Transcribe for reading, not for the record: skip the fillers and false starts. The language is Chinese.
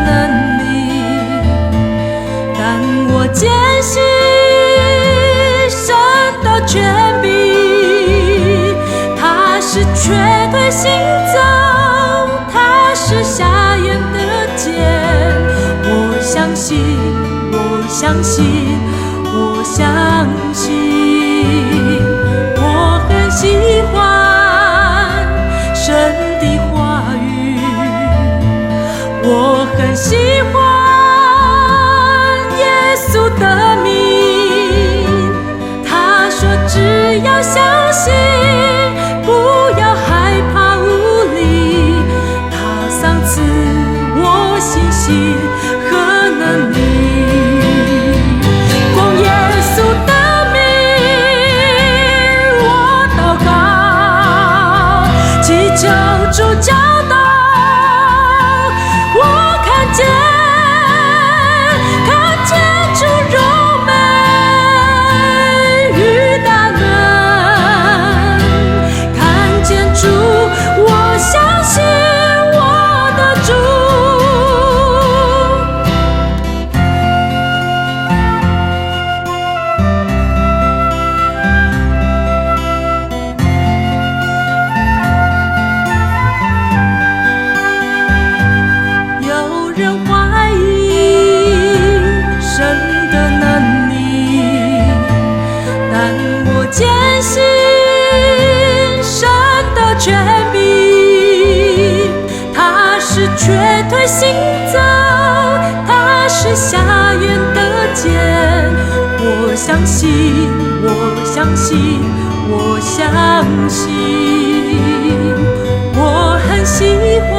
能力，但我坚信神的权柄，他是瘸腿行走，他是瞎眼的见。我相信，我相信，我相信，我很喜欢神的话语，我很喜欢耶稣的名。他说只要相信，不要害怕无力，他赏赐我信心和能力。奉耶稣的名我祷告，祈求主教导我看见主荣美与大能，看见主，我相信我的主。有人怀疑神的能力，但我坚信神的权柄。他是瘸腿行走，他是瞎眼的见。我相信，我相信，我相信，我很喜欢